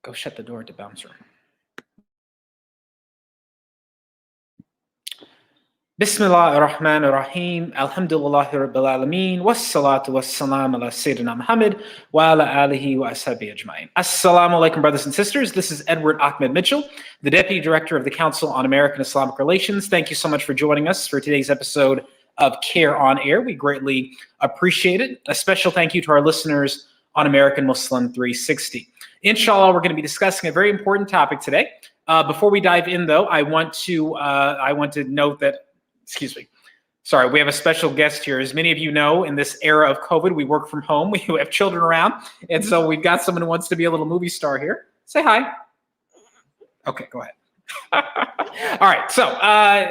Go shut the door at the bouncer. Bismillah ar-Rahman ar-Rahim. Alhamdulillahi Rabbil Alameen. Wassalatu wassalam ala Sayyidina Muhammad wa ala alihi wa ashabihi ajma'in. Assalamu alaikum, brothers and sisters. This is Edward Ahmed Mitchell, the Deputy Director of the Council on American Islamic Relations. Thank you so much for joining us for today's episode of CAIR on Air. We greatly appreciate it. A special thank you to our listeners on American Muslim 360. Inshallah, we're going to be discussing a very important topic today. Before we dive in, though, I want to note that, excuse me, sorry, we have a special guest here. As many of you know, in this era of COVID, we work from home. We have children around, and so we've got someone who wants to be a little movie star here. Say hi. Okay, go ahead. All right, so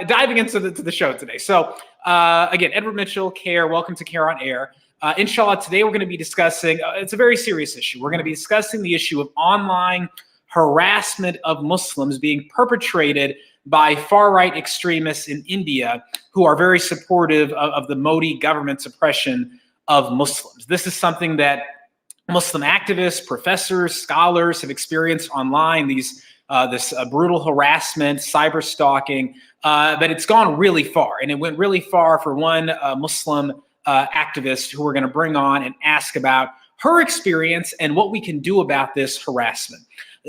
diving into the show today. So again, Edward Mitchell, CAIR, welcome to CAIR on Air. Inshallah, today we're going to be discussing, it's a very serious issue. We're going to be discussing the issue of online harassment of Muslims being perpetrated by far-right extremists in India who are very supportive of the Modi government's oppression of Muslims. This is something that Muslim activists, professors, scholars have experienced online, this brutal harassment, cyber stalking, but it's gone really far. And it went really far for one Muslim activist who we're going to bring on and ask about her experience and what we can do about this harassment.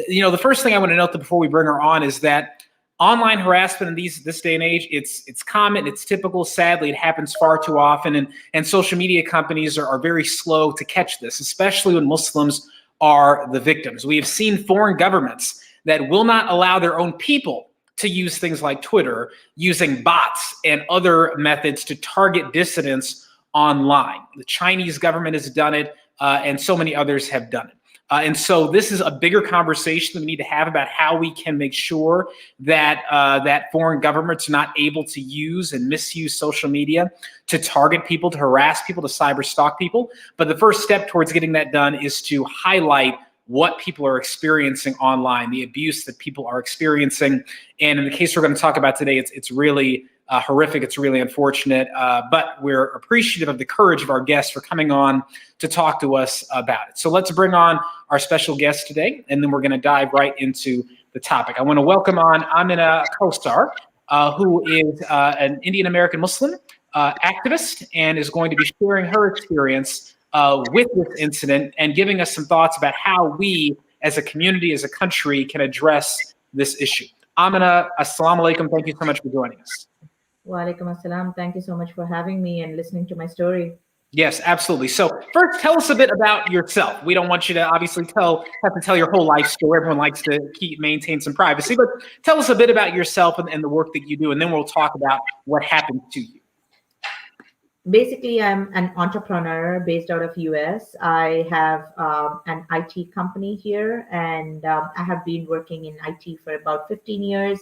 You know, the first thing I want to note before we bring her on is that online harassment in this day and age, it's common, it's typical. Sadly, it happens far too often, and social media companies are very slow to catch this, especially when Muslims are the victims. We have seen foreign governments that will not allow their own people to use things like Twitter, using bots and other methods to target dissidents online. The Chinese government has done it, and so many others have done it. And so this is a bigger conversation that we need to have about how we can make sure that that foreign governments are not able to use and misuse social media to target people, to harass people, to cyber stalk people. But the first step towards getting that done is to highlight what people are experiencing online, the abuse that people are experiencing. And in the case we're going to talk about today, it's really horrific. It's really unfortunate, but we're appreciative of the courage of our guests for coming on to talk to us about it. So let's bring on our special guest today, and then we're going to dive right into the topic. I want to welcome on Amina Kausar, who is an Indian American Muslim activist and is going to be sharing her experience with this incident and giving us some thoughts about how we as a community, as a country, can address this issue. Amina, assalamu alaikum. Thank you so much for joining us. Wa alaikum assalam. Thank you so much for having me and listening to my story. Yes, absolutely. So first, tell us a bit about yourself. We don't want you to obviously have to tell your whole life story. Everyone likes to maintain some privacy, but tell us a bit about yourself and the work that you do, and then we'll talk about what happened to you. Basically, I'm an entrepreneur based out of US. I have an IT company here, and I have been working in IT for about 15 years.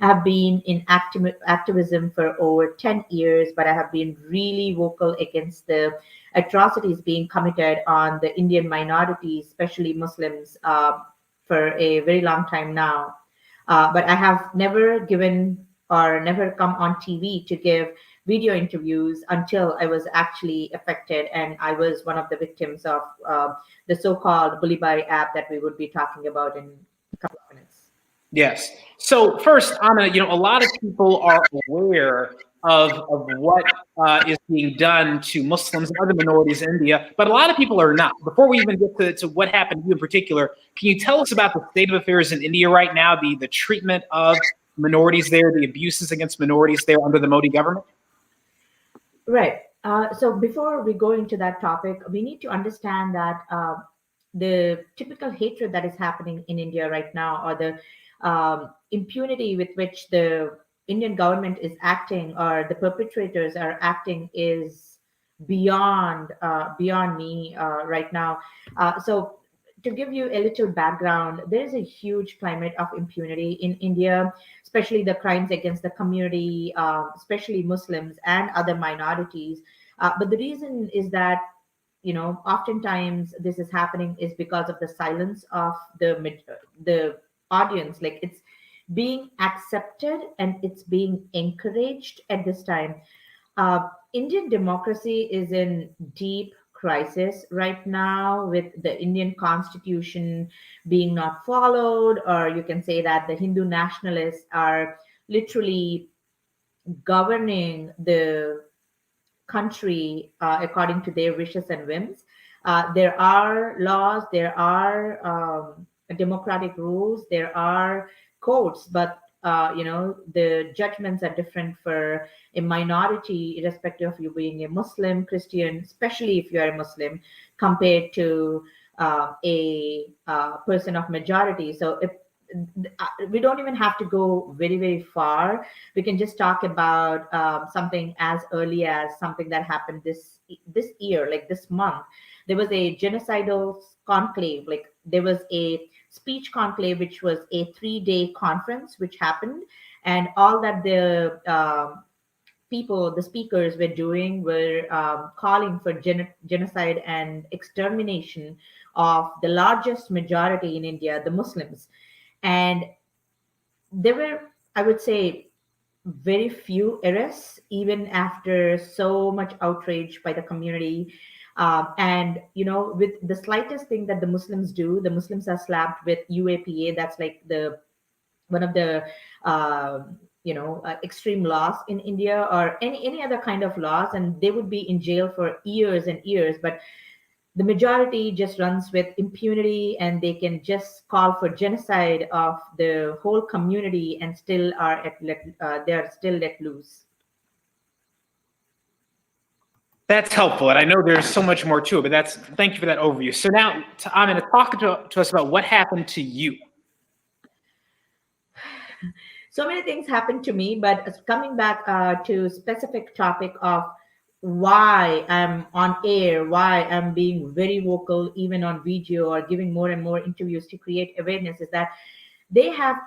I have been in activism for over 10 years, but I have been really vocal against the atrocities being committed on the Indian minorities, especially Muslims, for a very long time now. But I have never given or never come on TV to give video interviews until I was actually affected, and I was one of the victims of the so-called bully bye app that we would be talking about in a couple of minutes. Yes. So first, Amina, you know, a lot of people are aware of what is being done to Muslims and other minorities in India, but a lot of people are not. Before we even get to what happened to you in particular, can you tell us about the state of affairs in India right now, the treatment of minorities there, the abuses against minorities there under the Modi government? Right. So before we go into that topic, we need to understand that the typical hatred that is happening in India right now, or the impunity with which the Indian government is acting, or the perpetrators are acting, is beyond me right now. So to give you a little background, there is a huge climate of impunity in India, especially the crimes against the community, especially Muslims and other minorities. But the reason is that, you know, oftentimes this is happening is because of the silence of the audience. Like, it's being accepted and it's being encouraged at this time. Indian democracy is in deep crisis right now with the Indian constitution being not followed, or you can say that the Hindu nationalists are literally governing the country according to their wishes and whims. There are laws, there are democratic rules, there are courts, but the judgments are different for a minority, irrespective of you being a Muslim, Christian, especially if you are a Muslim, compared to a person of majority. So if we don't even have to go very very far. We can just talk about something as early as something that happened this year, like this month. There was a genocidal conclave, like there was a speech conclave, which was a 3-day conference which happened, and all that the people, the speakers were doing were calling for genocide and extermination of the largest majority in India, the Muslims. And there were, I would say, very few arrests, even after so much outrage by the community. And with the slightest thing that the Muslims do, the Muslims are slapped with UAPA. That's like the one of the extreme laws in India, or any other kind of laws, and they would be in jail for years and years. But the majority just runs with impunity, and they can just call for genocide of the whole community and still they are still let loose. That's helpful, and I know there's so much more to it, but thank you for that overview. So now, Amina, talk to us about what happened to you. So many things happened to me, but coming back to specific topic of why I'm on air, why I'm being very vocal, even on video, or giving more and more interviews to create awareness, is that they have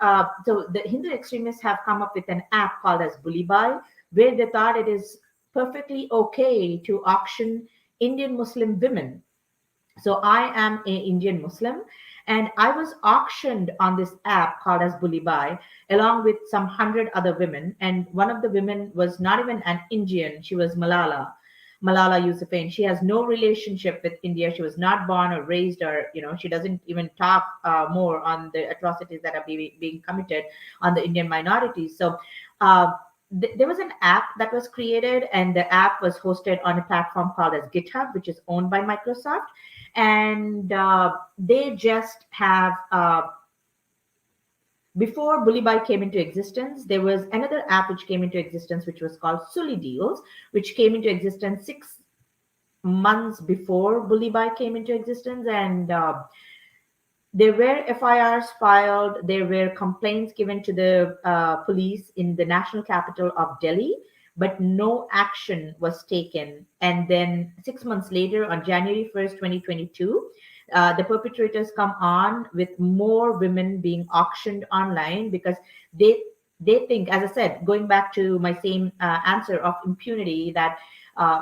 so the Hindu extremists have come up with an app called as Bully Buy, where they thought it is perfectly okay to auction Indian Muslim women. So I am a Indian Muslim, and I was auctioned on this app called as Bully Buy, along with some 100 other women. And one of the women was not even an Indian; she was Malala Yousafzai. She has no relationship with India. She was not born or raised, or she doesn't even talk more on the atrocities that are being committed on the Indian minorities. So. There was an app that was created, and the app was hosted on a platform called as GitHub, which is owned by Microsoft. And they just have before Bully Buy came into existence, there was another app which came into existence, which was called Sully Deals, which came into existence 6 months before Bully Buy came into existence. And there were FIRs filed, there were complaints given to the police in the national capital of Delhi, but no action was taken. And then 6 months later, on January 1st, 2022, the perpetrators come on with more women being auctioned online, because they think, as I said, going back to my same answer of impunity, that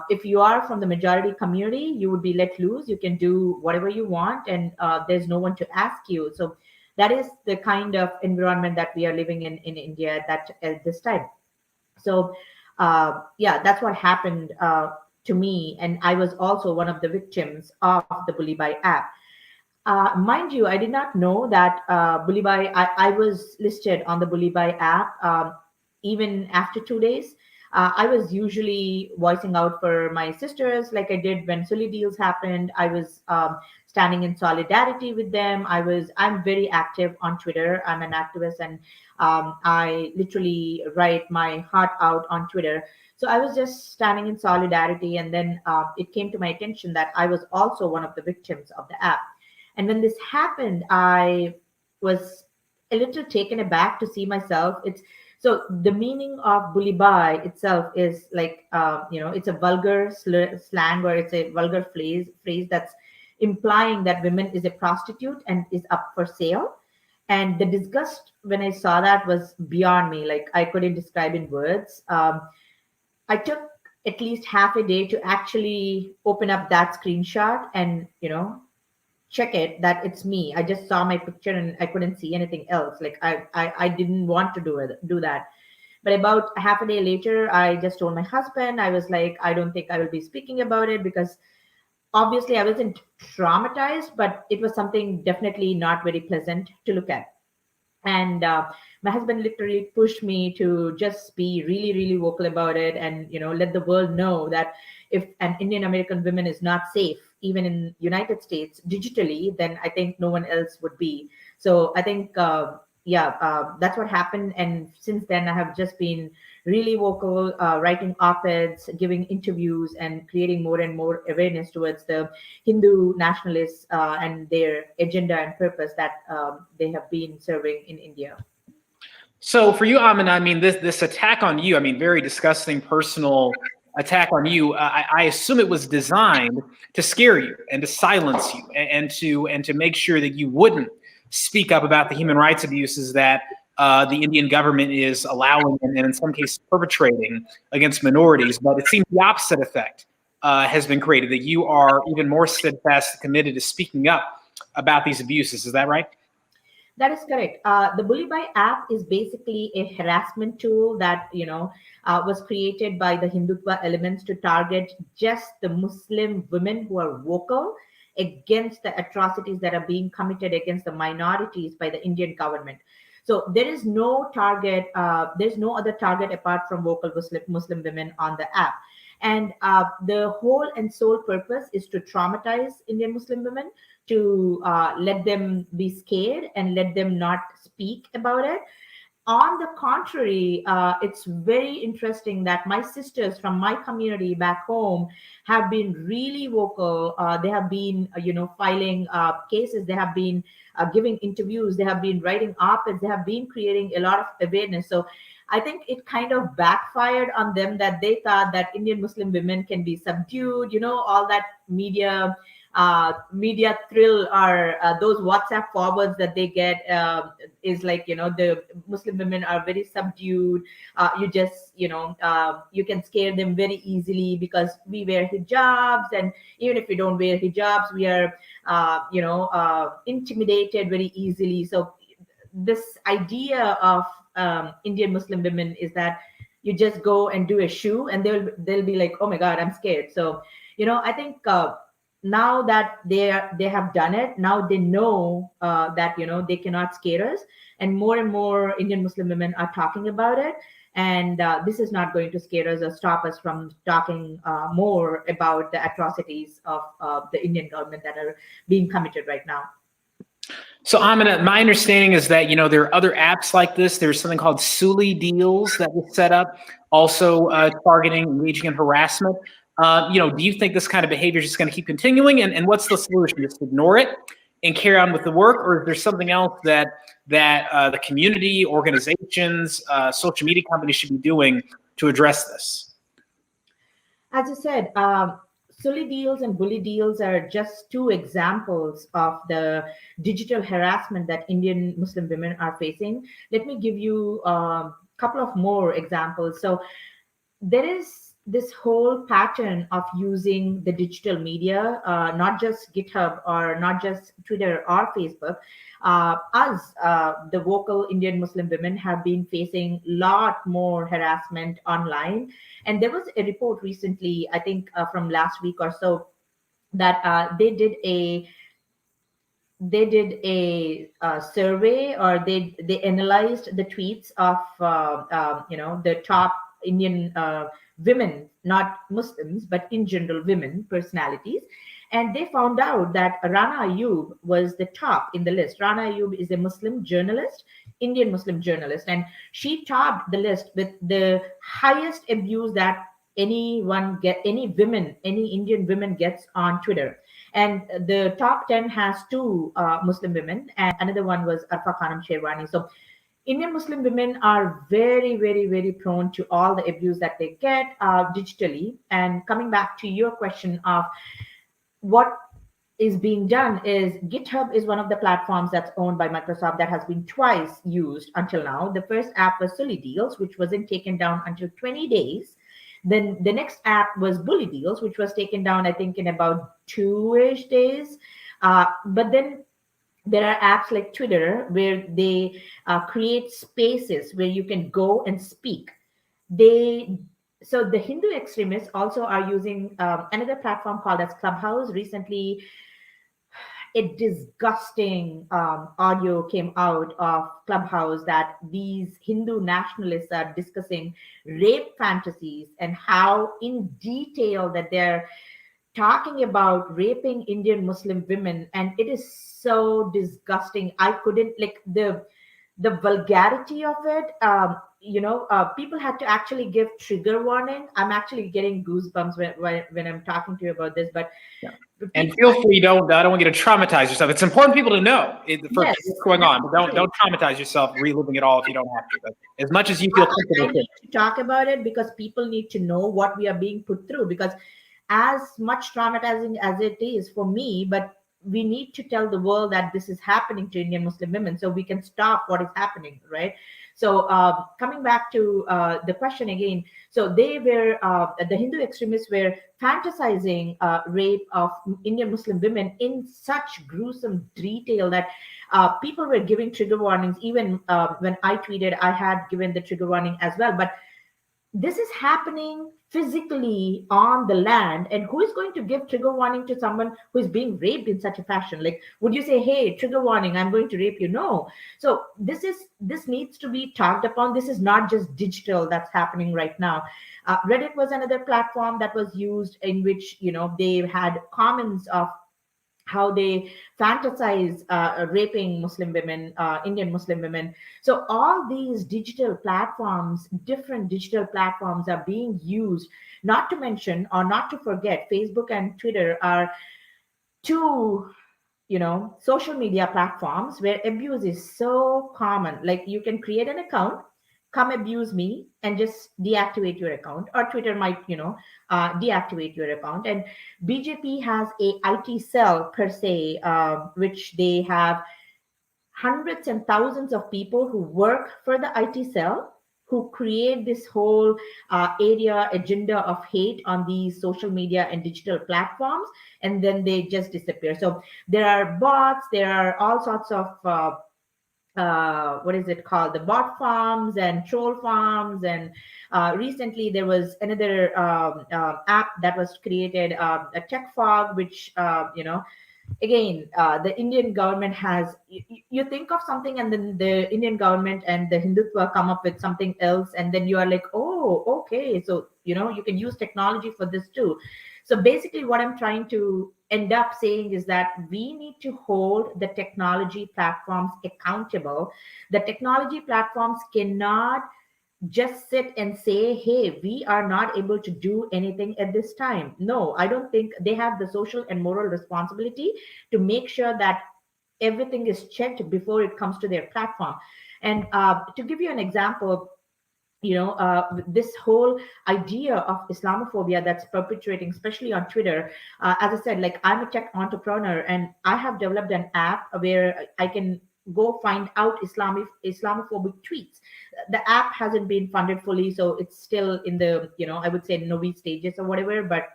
if you are from the majority community, you would be let loose. You can do whatever you want, and there's no one to ask you. So that is the kind of environment that we are living in India at this time. So yeah, that's what happened to me, and I was also one of the victims of the Bully Buy app. Mind you, I did not know that Bully Buy. I was listed on the Bully Buy app even after 2 days. I was usually voicing out for my sisters, like I did when Sully Deals happened. I was standing in solidarity with them. I'm very active on Twitter. I'm an activist, and I literally write my heart out on Twitter. So I was just standing in solidarity, and then it came to my attention that I was also one of the victims of the app. And when this happened, I was a little taken aback to see myself. It's so the meaning of Bully Buy itself is like it's a vulgar slang, or it's a vulgar phrase that's implying that women is a prostitute and is up for sale. And the disgust when I saw that was beyond me. Like, I couldn't describe in words. I took at least half a day to actually open up that screenshot and check it that it's me. I just saw my picture and I couldn't see anything else. Like, I didn't want to do that. But about half a day later, I just told my husband. I was like, I don't think I will be speaking about it, because obviously I wasn't traumatized, but it was something definitely not very pleasant to look at. And my husband literally pushed me to just be really, really vocal about it, and let the world know that if an Indian American woman is not safe even in United States digitally, then I think no one else would be. So I think yeah, that's what happened. And since then I have just been really vocal, writing op-eds, giving interviews, and creating more and more awareness towards the Hindu nationalists and their agenda and purpose that they have been serving in India. So for you, Amina, I mean, this attack on you, I mean, very disgusting personal attack on you. I assume it was designed to scare you and to silence you, and to make sure that you wouldn't speak up about the human rights abuses that the Indian government is allowing and in some cases perpetrating against minorities. But it seems the opposite effect has been created, that you are even more steadfast and committed to speaking up about these abuses. Is that right? That is correct. The Bully By app is basically a harassment tool that was created by the Hindutva elements to target just the Muslim women who are vocal against the atrocities that are being committed against the minorities by the Indian government. So there is no target. There's no other target apart from vocal Muslim women on the app. And the whole and sole purpose is to traumatize Indian Muslim women, to let them be scared and let them not speak about it. On the contrary, it's very interesting that my sisters from my community back home have been really vocal. They have been, filing cases. They have been giving interviews. They have been writing op-eds. They have been creating a lot of awareness. So I think it kind of backfired on them, that they thought that Indian Muslim women can be subdued. All that media thrill, or those WhatsApp forwards that they get, is like, the Muslim women are very subdued. You just, you can scare them very easily because we wear hijabs, and even if we don't wear hijabs, we are, intimidated very easily. So this idea of Indian Muslim women is that you just go and do a shoe, and they'll be like, oh my God, I'm scared. So I think now that they have done it, now they know that they cannot scare us, and more Indian Muslim women are talking about it. And this is not going to scare us or stop us from talking more about the atrocities of the Indian government that are being committed right now. So Amina, my understanding is that there are other apps like this. There's something called Suli Deals that was set up, also targeting, engaging in harassment. Do you think this kind of behavior is just going to keep continuing? And what's the solution? Just ignore it and carry on with the work, or is there something else that the community, organizations, social media companies should be doing to address this? As I said, Sully deals and bully deals are just two examples of the digital harassment that Indian Muslim women are facing. Let me give you a couple of more examples. So there is this whole pattern of using the digital media, not just GitHub or not just Twitter or Facebook. The vocal Indian Muslim women have been facing a lot more harassment online. And there was a report recently, I think from last week or so, that they did a survey, or they analyzed the tweets of the top Indian women, not Muslims, but in general women personalities. And they found out that Rana Ayyub was the top in the list. Rana Ayyub is a Muslim journalist, Indian Muslim journalist, and she topped the list with the highest abuse that any Indian women gets on Twitter. And the top 10 has two Muslim women, and another one was Arfa Khanum Sherwani. So Indian Muslim women are very, very, very prone to all the abuse that they get digitally. And coming back to your question of what is being done, is GitHub is one of the platforms that's owned by Microsoft that has been twice used until now. The first app was Silly Deals, which wasn't taken down until 20 days. Then the next app was Bully Deals, which was taken down, I think, in about 2-ish days. But then there are apps like Twitter where they create spaces where you can go and speak. They So the Hindu extremists also are using another platform called as Clubhouse. Recently, a disgusting audio came out of Clubhouse that these Hindu nationalists are discussing rape fantasies and how in detail that they're talking about raping Indian Muslim women, and it is so disgusting. I couldn't like the vulgarity of it. People had to actually give trigger warning. I'm actually getting goosebumps when I'm talking to you about this, but And feel free, I don't want you to traumatize yourself. It's important for people to know for yes, what's going on, but don't traumatize yourself reliving it all if you don't have to. But as much as you feel I comfortable. need to talk about it because people need to know what we are being put through. Because as much traumatizing as it is for me, but we need to tell the world that this is happening to Indian Muslim women so we can stop what is happening, right? So coming back to the question again, so they were the Hindu extremists were fantasizing rape of Indian Muslim women in such gruesome detail that people were giving trigger warnings. Even when I tweeted, I had given the trigger warning as well. But this is happening physically on the land, and who is going to give trigger warning to someone who is being raped in such a fashion? Like, would you say, hey, trigger warning, I'm going to rape you? No. So this needs to be talked upon. This is not just digital that's happening right now. Reddit was another platform that was used in which they had comments of how they fantasize raping Muslim women, Indian Muslim women. So all these digital platforms, different digital platforms are being used, not to mention or not to forget, Facebook and Twitter are two social media platforms where abuse is so common. Like you can create an account, come abuse me, and just deactivate your account, or Twitter might deactivate your account. And BJP has a IT cell per se, which they have hundreds and thousands of people who work for the IT cell, who create this whole area agenda of hate on these social media and digital platforms, and then they just disappear. So there are bots, there are all sorts of what is it called, the bot farms and troll farms. And recently there was another app that was created, a tech fog, which again, the Indian government has, you think of something and then the Indian government and the Hindutva come up with something else, and then you are like, oh, okay, so you can use technology for this too. So basically what I'm trying to end up saying is that we need to hold the technology platforms accountable. The technology platforms cannot just sit and say, hey, we are not able to do anything at this time. No, I don't think they have the social and moral responsibility to make sure that everything is checked before it comes to their platform. And to give you an example, this whole idea of Islamophobia that's perpetuating, especially on Twitter. As I said, like, I'm a tech entrepreneur and I have developed an app where I can go find out Islamophobic tweets. The app hasn't been funded fully, so it's still in the, I would say, novi stages or whatever. But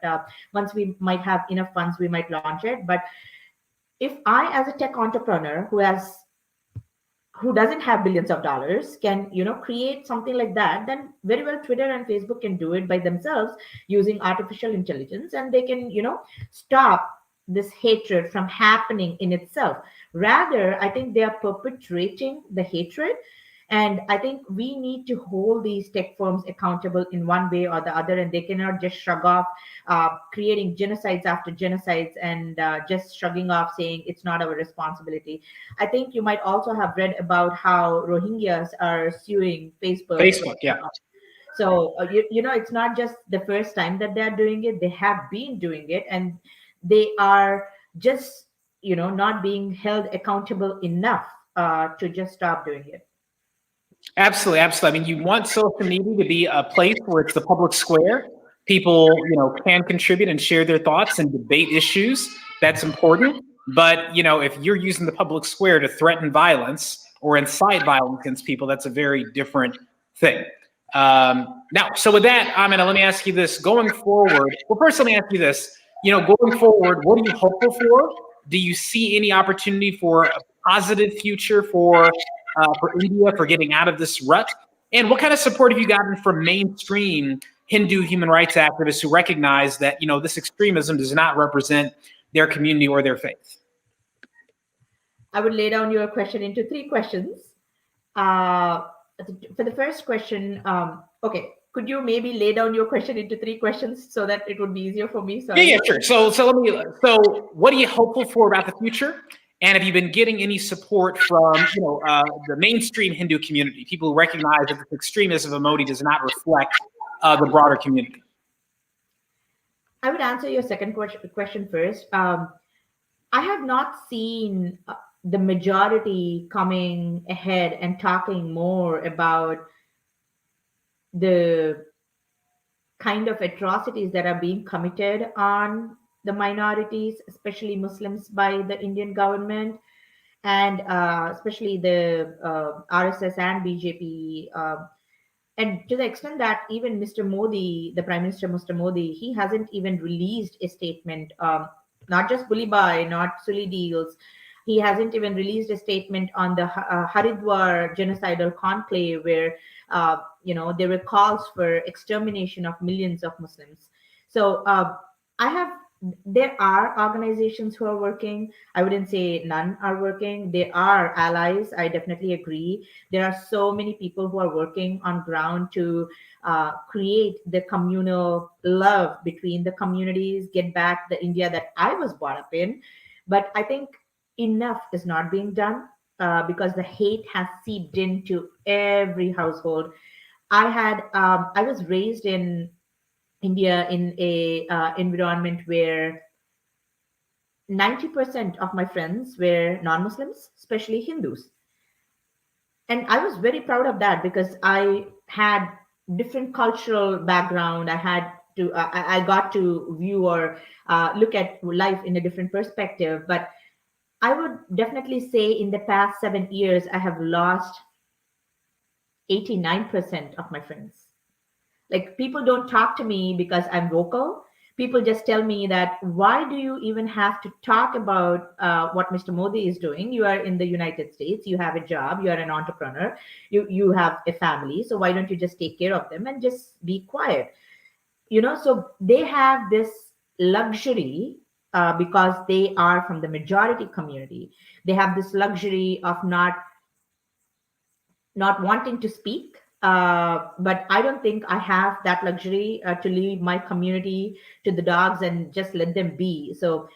once we might have enough funds, we might launch it. But if I, as a tech entrepreneur who doesn't have billions of dollars, can create something like that, then very well Twitter and Facebook can do it by themselves using artificial intelligence, and they can stop this hatred from happening in itself. Rather, I think they are perpetuating the hatred. And I think we need to hold these tech firms accountable in one way or the other, and they cannot just shrug off creating genocides after genocides and just shrugging off saying it's not our responsibility. I think you might also have read about how Rohingyas are suing Facebook. Facebook, yeah. So it's not just the first time that they're doing it. They have been doing it, and they are just not being held accountable enough to just stop doing it. Absolutely, absolutely. I mean, you want social media to be a place where it's the public square. People, can contribute and share their thoughts and debate issues. That's important. But, if you're using the public square to threaten violence or incite violence against people, that's a very different thing. Now, so with that, Amina, let me ask you this. Going forward, well, first let me ask you this. Going forward, what are you hopeful for? Do you see any opportunity for a positive future for India for getting out of this rut? And what kind of support have you gotten from mainstream Hindu human rights activists who recognize that, this extremism does not represent their community or their faith? I would lay down your question into three questions. Uh, for the first question, okay, could you maybe lay down your question into three questions so that it would be easier for me? Yeah, sure. So what are you hopeful for about the future? And have you been getting any support from, the mainstream Hindu community, people who recognize that the extremism of Modi does not reflect the broader community? I would answer your second question first. I have not seen the majority coming ahead and talking more about the kind of atrocities that are being committed on the minorities, especially Muslims, by the Indian government, and especially the RSS and BJP. And to the extent that even Mr. Modi, the Prime Minister Mr. Modi, he hasn't even released a statement, not just bully buy, not silly deals. He hasn't even released a statement on the Haridwar genocidal conclave where, there were calls for extermination of millions of Muslims. So I have, there are organizations who are working. I wouldn't say none are working. There are allies. I definitely agree. There are so many people who are working on ground to create the communal love between the communities, get back the India that I was brought up in. But I think enough is not being done because the hate has seeped into every household. I was raised in India in a environment where 90% of my friends were non-Muslims, especially Hindus. And I was very proud of that because I had different cultural background. I got to view or look at life in a different perspective. But I would definitely say in the past 7 years, I have lost 89% of my friends. Like people don't talk to me because I'm vocal. People just tell me that why do you even have to talk about what Mr. Modi is doing? You are in the United States. You have a job. You are an entrepreneur. You have a family. So why don't you just take care of them and just be quiet? So they have this luxury because they are from the majority community. They have this luxury of not wanting to speak. But I don't think I have that luxury to leave my community to the dogs and just let them be. So,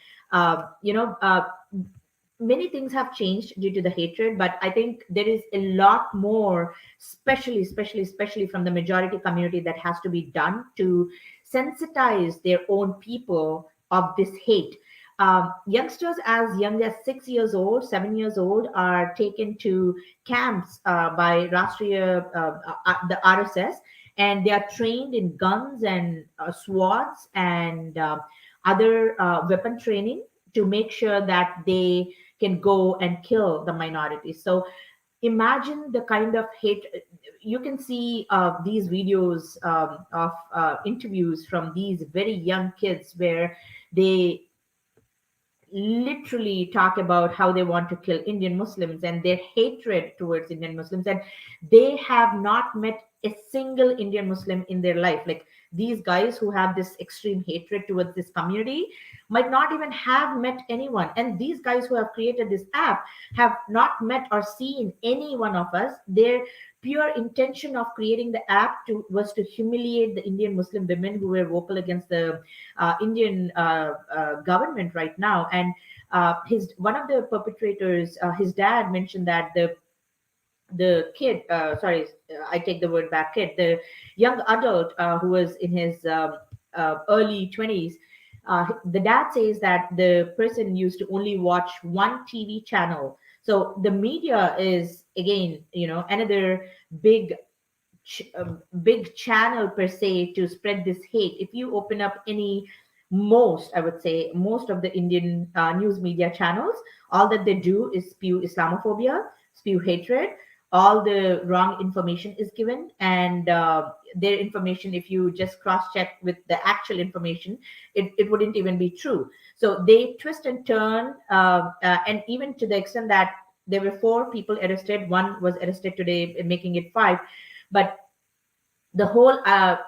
many things have changed due to the hatred, but I think there is a lot more, especially from the majority community, that has to be done to sensitize their own people of this hate. Youngsters as young as 6 years old, 7 years old are taken to camps by the RSS, and they are trained in guns and swords and other weapon training to make sure that they can go and kill the minorities. So imagine the kind of hate. You can see these videos of interviews from these very young kids where they literally talk about how they want to kill Indian Muslims and their hatred towards Indian Muslims. And they have not met a single Indian Muslim in their life. Like these guys who have this extreme hatred towards this community might not even have met anyone. And these guys who have created this app have not met or seen any one of us. Their pure intention of creating the app was to humiliate the Indian Muslim women who were vocal against the Indian government right now. And his one of the perpetrators, his dad mentioned that the kid, sorry, I take the word back, kid, the young adult who was in his early 20s. The dad says that the person used to only watch one TV channel. So the media is again, another big channel per se to spread this hate. If you open up I would say most of the Indian news media channels, all that they do is spew Islamophobia, spew hatred. All the wrong information is given, and their information, if you just cross check with the actual information, it wouldn't even be true. So they twist and turn, and even to the extent that there were 4 people arrested, one was arrested today, making it 5. But the whole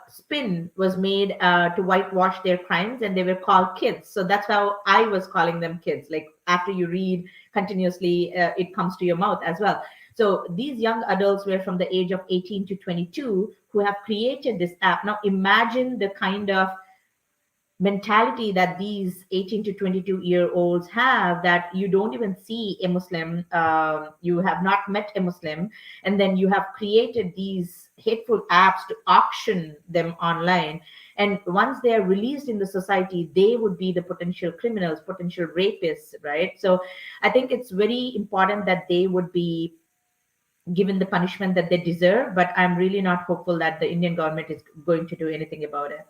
spin was made to whitewash their crimes, and they were called kids. So that's how I was calling them kids. Like after you read continuously, it comes to your mouth as well. So these young adults were from the age of 18 to 22 who have created this app. Now imagine the kind of mentality that these 18 to 22-year-olds have, that you don't even see a Muslim, you have not met a Muslim, and then you have created these hateful apps to auction them online. And once they are released in the society, they would be the potential criminals, potential rapists, right? So I think it's very important that they would be given the punishment that they deserve, but I'm really not hopeful that the Indian government is going to do anything about it.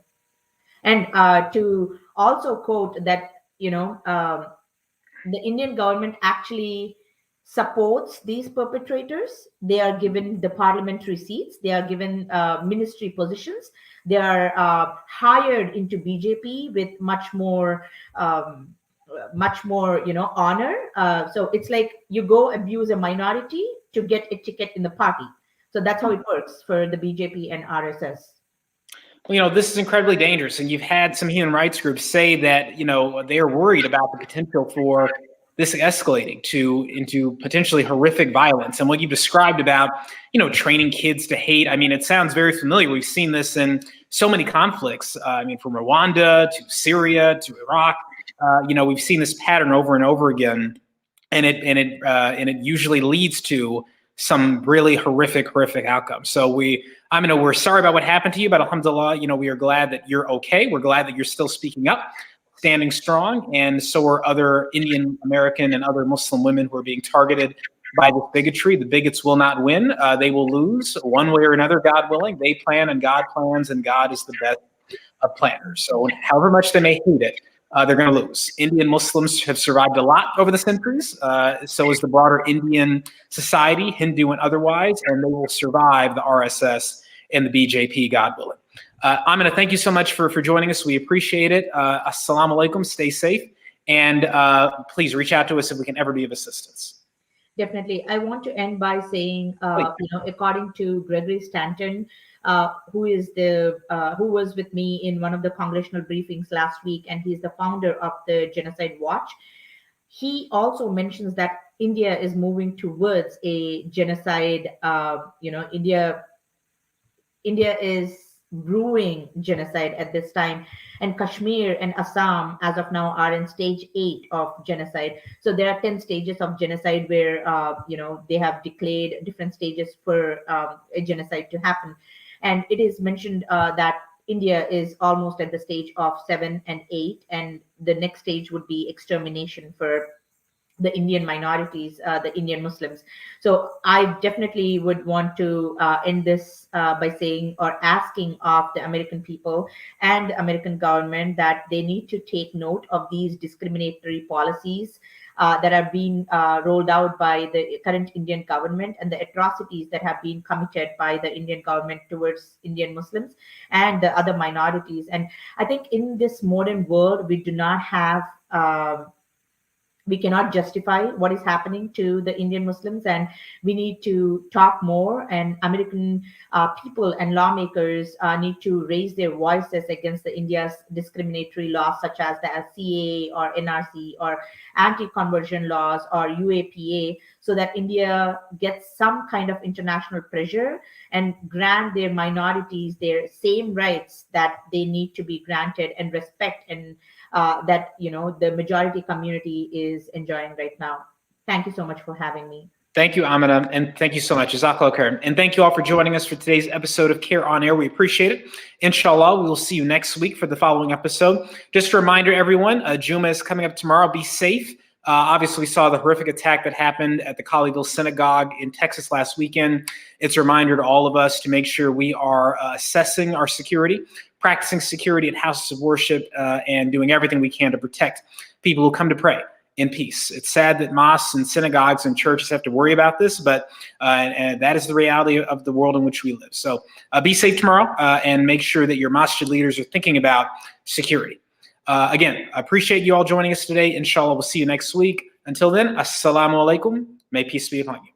And to also quote that, the Indian government actually supports these perpetrators. They are given the parliamentary seats. They are given ministry positions. They are hired into BJP with much more, honor. So it's like you go abuse a minority to get a ticket in the party. So that's how it works for the BJP and RSS. Well, this is incredibly dangerous, and you've had some human rights groups say that they're worried about the potential for this escalating into potentially horrific violence. And what you described about training kids to hate, I mean, it sounds very familiar. We've seen this in so many conflicts. From Rwanda to Syria to Iraq, we've seen this pattern over and over again, and it usually leads to some really horrific outcomes. So we're sorry about what happened to you, but alhamdulillah, we are glad that you're okay. We're glad that you're still speaking up, standing strong, and so are other Indian American and other Muslim women who are being targeted by this bigotry. The bigots will not win. They will lose one way or another, God willing. They plan and God plans, and God is the best of planners. So however much they may hate it, they're going to lose. Indian Muslims have survived a lot over the centuries. So is the broader Indian society, Hindu and otherwise, and they will survive the RSS and the BJP, God willing. Amina, thank you so much for joining us. We appreciate it. Assalamu alaikum. Stay safe. And please reach out to us if we can ever be of assistance. Definitely. I want to end by saying, according to Gregory Stanton, who was with me in one of the congressional briefings last week, and he's the founder of the Genocide Watch. He also mentions that India is moving towards a genocide. India is brewing genocide at this time, and Kashmir and Assam as of now are in stage 8 of genocide. So there are 10 stages of genocide where they have declared different stages for a genocide to happen. And it is mentioned that India is almost at the stage of 7 and 8, and the next stage would be extermination for the Indian minorities, the Indian Muslims. So I definitely would want to end this by saying or asking of the American people and the American government that they need to take note of these discriminatory policies that are being rolled out by the current Indian government, and the atrocities that have been committed by the Indian government towards Indian Muslims and the other minorities. And I think in this modern world, we do not have we cannot justify what is happening to the Indian Muslims, and we need to talk more. And American people and lawmakers need to raise their voices against the India's discriminatory laws, such as the CAA or NRC or anti-conversion laws or UAPA, so that India gets some kind of international pressure and grant their minorities their same rights that they need to be granted, and respect and that the majority community is enjoying right now. Thank you so much for having me. Thank you, Amina, and thank you so much. Jazakallah khair. And thank you all for joining us for today's episode of CAIR On Air. We appreciate it. Inshallah, we will see you next week for the following episode. Just a reminder, everyone, Juma is coming up tomorrow. Be safe. Obviously, we saw the horrific attack that happened at the Colleyville Synagogue in Texas last weekend. It's a reminder to all of us to make sure we are assessing our security, practicing security at houses of worship, and doing everything we can to protect people who come to pray in peace. It's sad that mosques and synagogues and churches have to worry about this, but and that is the reality of the world in which we live. So be safe tomorrow, and make sure that your masjid leaders are thinking about security. Again, I appreciate you all joining us today. Inshallah, we'll see you next week. Until then, assalamu alaikum. May peace be upon you.